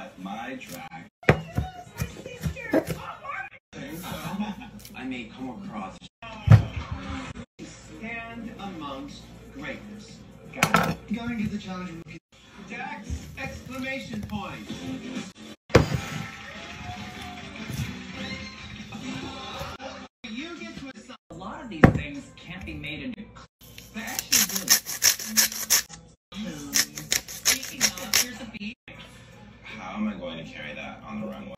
but my drag. I may come across. Stand amongst greatness. Got it. Going to do the challenge. Dax! Exclamation point! You get to a lot of these things can't be made into. They're actually good. Speaking of, here's a beat. How am I going to carry that on the runway?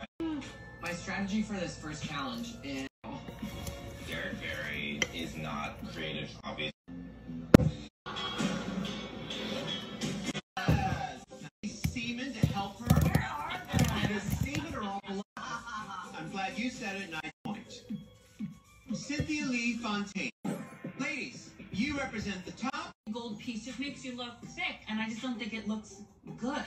My strategy for this first challenge is Derek Barry is not creative, obviously. Semen to help her. Where are they? The semen are all below. I'm glad you said it. 9 points. Cynthia Lee Fontaine. Ladies, you represent the top. Gold piece just makes you look sick, and I just don't think it looks good.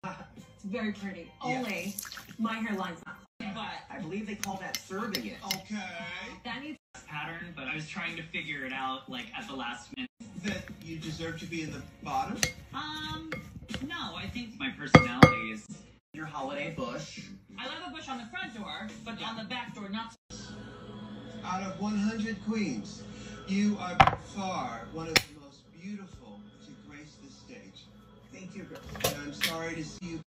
It's very pretty. Yeah. Only my hairline's not. But I believe they call that serving it. Okay. that needs Pattern, but I was trying to figure it out like at the last minute. That you deserve to be in the bottom? No, I think my personality is Your holiday bush. I love a bush on the front door, but on the back door, not so. Out of 100 queens, you are by far one of the most beautiful to grace the stage. Thank you, girl. And I'm sorry to see you